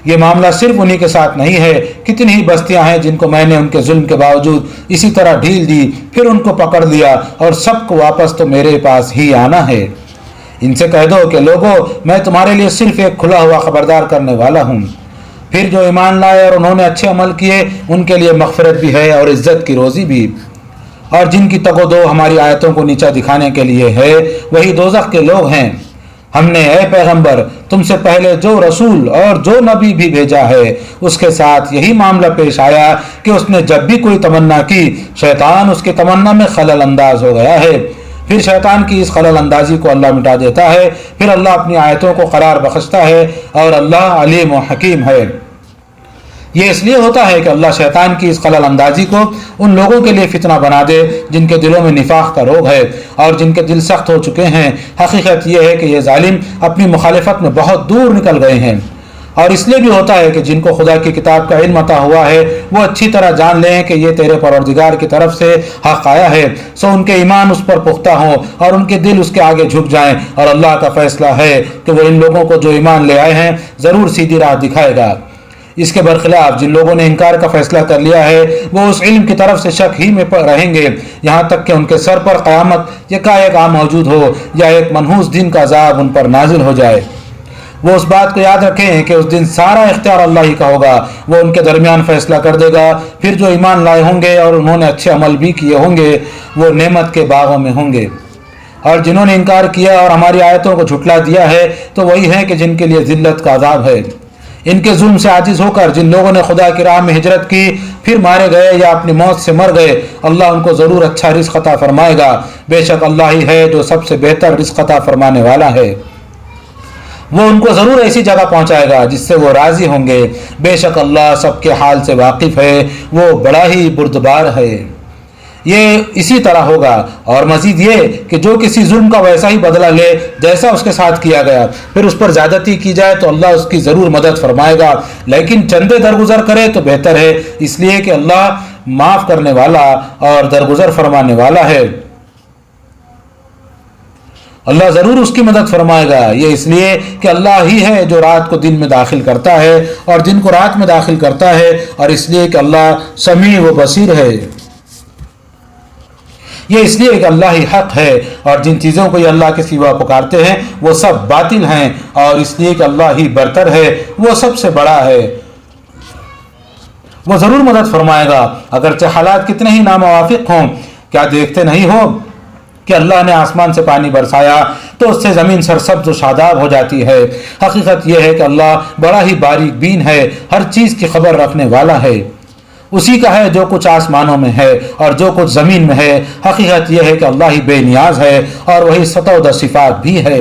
ये मामला सिर्फ उन्हीं के साथ नहीं है, कितनी ही बस्तियां हैं जिनको मैंने उनके जुल्म के बावजूद इसी तरह ढील दी, फिर उनको पकड़ लिया और सबको वापस तो मेरे पास ही आना है। इनसे कह दो कि लोगों, मैं तुम्हारे लिए सिर्फ एक खुला हुआ खबरदार करने वाला हूँ। फिर जो ईमान लाए और उन्होंने अच्छे अमल किए उनके लिए मग़फ़िरत भी है और इज़्ज़त की रोज़ी भी, और जिनकी तगोदो हमारी आयतों को नीचा दिखाने के लिए है वही दोज़ख के लोग हैं। हमने ऐ पैगंबर तुमसे पहले जो रसूल और जो नबी भी भेजा है उसके साथ यही मामला पेश आया कि उसने जब भी कोई तमन्ना की शैतान उसकी तमन्ना में खलल अंदाज हो गया है। फिर शैतान की इस खलल अंदाजी को अल्लाह मिटा देता है। फिर अल्लाह अपनी आयतों को करार बख्शता है और अल्लाह अलीम व हकीम है। ये इसलिए होता है कि अल्लाह शैतान की इस खलल अंदाजी को उन लोगों के लिए फितना बना दे जिनके दिलों में निफाक का रोग है और जिनके दिल सख्त हो चुके हैं। हकीकत यह है कि ये जालिम अपनी मुखालिफत में बहुत दूर निकल गए हैं। और इसलिए भी होता है कि जिनको खुदा की किताब का इल्म अता हुआ है वो अच्छी तरह जान लें कि ये तेरे परवरदिगार की तरफ से हक आया है, सो उनके ईमान उस पर पुख्ता हो और उनके दिल उसके आगे झुक जाएं। और अल्लाह का फैसला है कि वो इन लोगों को जो ईमान ले आए हैं ज़रूर सीधी राह दिखाएगा। इसके बरखिलाफ जिन लोगों ने इनकार का फैसला कर लिया है वो उस इल्म की तरफ से शक ही में रहेंगे, यहाँ तक कि उनके सर पर क़यामत यकायक आ मौजूद हो या एक मनहूस दिन का अज़ाब उन पर नाजिल हो जाए। वो उस बात को याद रखें कि उस दिन सारा इख्तियार अल्लाह ही का होगा। वो उनके दरमियान फैसला कर देगा। फिर जो ईमान लाए होंगे और उन्होंने अच्छे अमल भी किए होंगे वो नेमत के बागों में होंगे, और जिन्होंने इनकार किया और हमारी आयतों को झुटला दिया है तो वही है कि जिनके लिए जिल्लत का अज़ाब है। इनके जुल्म से आजिज होकर जिन लोगों ने खुदा की राह में हिजरत की फिर मारे गए या अपनी मौत से मर गए, अल्लाह उनको ज़रूर अच्छा रिज़्क़ अता फरमाएगा। बेशक अल्लाह ही है जो सबसे बेहतर रिज़्क़ अता फरमाने वाला है। वो उनको ज़रूर ऐसी जगह पहुंचाएगा जिससे वो राज़ी होंगे। बेशक अल्लाह सबके हाल से वाकिफ़ है, वो बड़ा ही बुर्दबार है। ये इसी तरह होगा। और मजीद ये कि जो किसी जुल्म का वैसा ही बदला ले जैसा उसके साथ किया गया, फिर उस पर ज़्यादती की जाए तो अल्लाह उसकी ज़रूर मदद फरमाएगा, लेकिन चंदे दरगुजर करे तो बेहतर है, इसलिए कि अल्लाह माफ़ करने वाला और दरगुजर फरमाने वाला है। अल्लाह ज़रूर उसकी मदद फरमाएगा। ये इसलिए कि अल्लाह ही है जो रात को दिन में दाखिल करता है और दिन को रात में दाखिल करता है, और इसलिए कि अल्लाह समी व बसीर है। ये इसलिए कि अल्लाह ही हक है और जिन चीज़ों को ये अल्लाह के सिवा पुकारते हैं वो सब बातिल हैं, और इसलिए कि अल्लाह ही बरतर है, वो सबसे बड़ा है। वो ज़रूर मदद फरमाएगा अगरचे हालात कितने ही नामुवाफिक हों। क्या देखते नहीं हो कि अल्लाह ने आसमान से पानी बरसाया तो उससे ज़मीन सरसब्ज़ व शादाब हो जाती है। हकीकत यह है कि अल्लाह बड़ा ही बारीक बीन है, हर चीज़ की खबर रखने वाला है। उसी का है जो कुछ आसमानों में है और जो कुछ ज़मीन में है। हकीकत यह है कि अल्लाह ही बेनियाज है और वही सतौद सिफात भी है।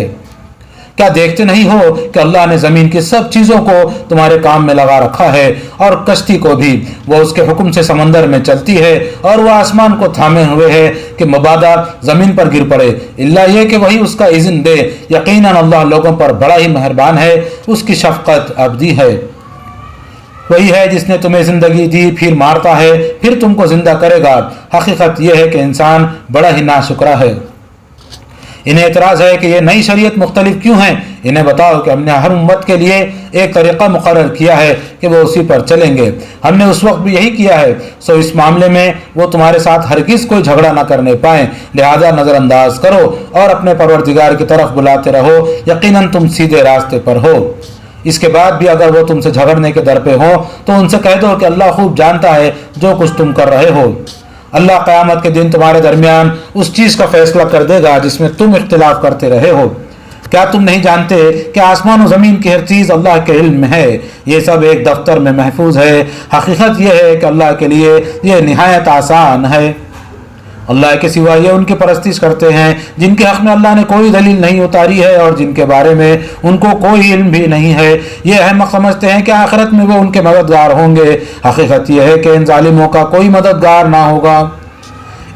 क्या देखते नहीं हो कि अल्लाह ने ज़मीन की सब चीज़ों को तुम्हारे काम में लगा रखा है, और कश्ती को भी वो उसके हुक्म से समंदर में चलती है, और वह आसमान को थामे हुए है कि मबादा ज़मीन पर गिर पड़े, इल्ला ये कि वही उसका इज़्न दे। यकीनन अल्लाह लोगों पर बड़ा ही मेहरबान है, उसकी शफ़क़त अबदी है। वही है जिसने तुम्हें ज़िंदगी दी फिर मारता है फिर तुमको ज़िंदा करेगा। हकीकत यह है कि इंसान बड़ा ही नाशुक्रा है। इन्हें एतराज़ है कि ये नई शरीयत मुख्तलिफ क्यों है। इन्हें बताओ कि हमने हर उम्मत के लिए एक तरीक़ा मुक़र्रर किया है कि वो उसी पर चलेंगे। हमने उस वक्त भी यही किया है, सो इस मामले में वो तुम्हारे साथ हरगिज़ कोई झगड़ा ना करने पाएँ। लिहाजा नज़रअंदाज करो और अपने परवरदिगार की तरफ बुलाते रहो, यकीनन तुम सीधे रास्ते पर हो। इसके बाद भी अगर वो तुमसे झगड़ने के दर पे हो तो उनसे कह दो कि अल्लाह खूब जानता है जो कुछ तुम कर रहे हो। अल्लाह क़यामत के दिन तुम्हारे दरमियान उस चीज़ का फैसला कर देगा जिसमें तुम इख्तिलाफ करते रहे हो। क्या तुम नहीं जानते कि आसमान और ज़मीन की हर चीज़ अल्लाह के इल्म में है, ये सब एक दफ्तर में महफूज है। हकीकत यह है कि अल्लाह के लिए यह निहायत आसान है। अल्लाह के सिवा ये उनकी परस्तिश करते हैं जिनके हक़ में अल्लाह ने कोई दलील नहीं उतारी है और जिनके बारे में उनको कोई इल्म भी नहीं है। ये अहमक समझते हैं कि आखिरत में वो उनके मददगार होंगे। हकीकत यह है कि इन जालिमों का कोई मददगार ना होगा।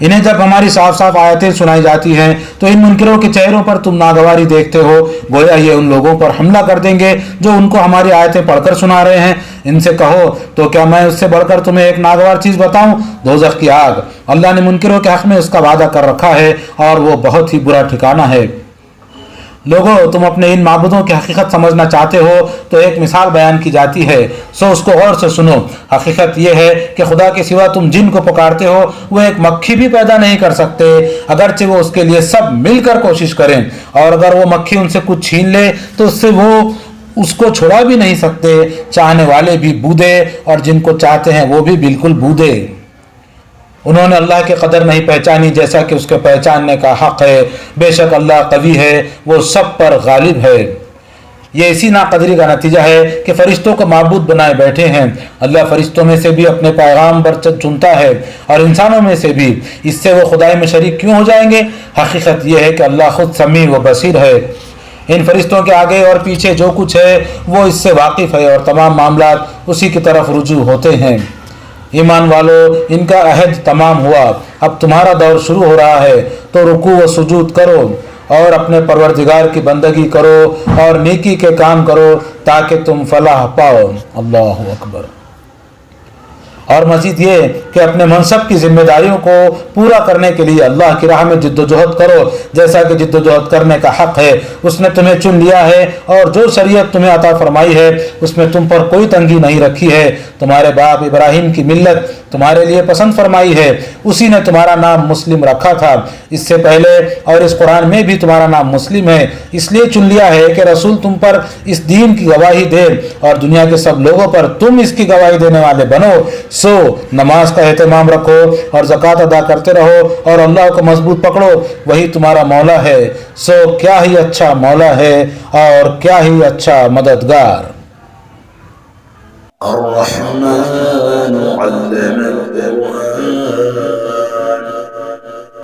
इन्हें जब हमारी साफ साफ आयतें सुनाई जाती हैं तो इन मुनकिरों के चेहरों पर तुम नागवारी देखते हो, गोया ये उन लोगों पर हमला कर देंगे जो उनको हमारी आयतें पढ़कर सुना रहे हैं। इनसे कहो तो क्या मैं उससे बढ़कर तुम्हें एक नागवार चीज़ बताऊं, दोज़ख की आग। अल्लाह ने मुनकिरों के हक़ में उसका वादा कर रखा है और वो बहुत ही बुरा ठिकाना है। लोगों, तुम अपने इन माबूदों की हकीकत समझना चाहते हो तो एक मिसाल बयान की जाती है, सो उसको गौर से सुनो। हकीकत यह है कि खुदा के सिवा तुम जिन को पुकारते हो वो एक मक्खी भी पैदा नहीं कर सकते, अगरचे वो उसके लिए सब मिलकर कोशिश करें, और अगर वो मक्खी उनसे कुछ छीन ले तो उससे वो उसको छुड़ा भी नहीं सकते। चाहने वाले भी बूढ़े और जिनको चाहते हैं वो भी बिल्कुल बूढ़े। उन्होंने अल्लाह की कदर नहीं पहचानी जैसा कि उसके पहचानने का हक़ है। बेशक अल्लाह कवी है, वो सब पर गालिब है। یہ اسی ناقدری کا نتیجہ ہے کہ فرشتوں کو معبود بنائے بیٹھے ہیں۔ اللہ فرشتوں میں سے بھی اپنے پیغام بر چنتا ہے اور انسانوں میں سے بھی، اس سے وہ خدائی میں شریک کیوں ہو جائیں گے؟ حقیقت یہ ہے کہ اللہ خود سمیع و بصیر ہے، ان فرشتوں کے آگے اور پیچھے جو کچھ ہے وہ اس سے واقف ہے اور تمام معاملات اسی کی طرف رجوع ہوتے ہیں۔ ایمان والو، ان کا عہد تمام ہوا، اب تمہارا دور شروع ہو رہا ہے، تو رکوع و سجود کرو اور اپنے پروردگار کی بندگی کرو اور نیکی کے کام کرو تاکہ تم فلاح پاؤ۔ اللہ اکبر۔ اور مزید یہ کہ اپنے منصب کی ذمہ داریوں کو پورا کرنے کے لیے اللہ کی راہ میں جد و جہد کرو، جیسا کہ جد و جہد کرنے کا حق ہے۔ اس نے تمہیں چن لیا ہے اور جو شریعت تمہیں عطا فرمائی ہے اس میں تم پر کوئی تنگی نہیں رکھی ہے۔ تمہارے باپ ابراہیم کی ملت تمہارے لیے پسند فرمائی ہے، اسی نے تمہارا نام مسلم رکھا تھا، اس سے پہلے اور اس قرآن میں بھی تمہارا نام مسلم ہے، اس لیے چن لیا ہے کہ رسول تم پر اس دین کی گواہی دے اور دنیا کے سب لوگوں پر تم اس کی گواہی دینے والے بنو۔ سو نماز کا اہتمام رکھو اور زکوٰۃ ادا کرتے رہو اور اللہ کو مضبوط پکڑو، وہی تمہارا مولا ہے۔ سو کیا ہی اچھا مولا ہے اور کیا ہی اچھا مددگار۔ الرحمن علم القرآن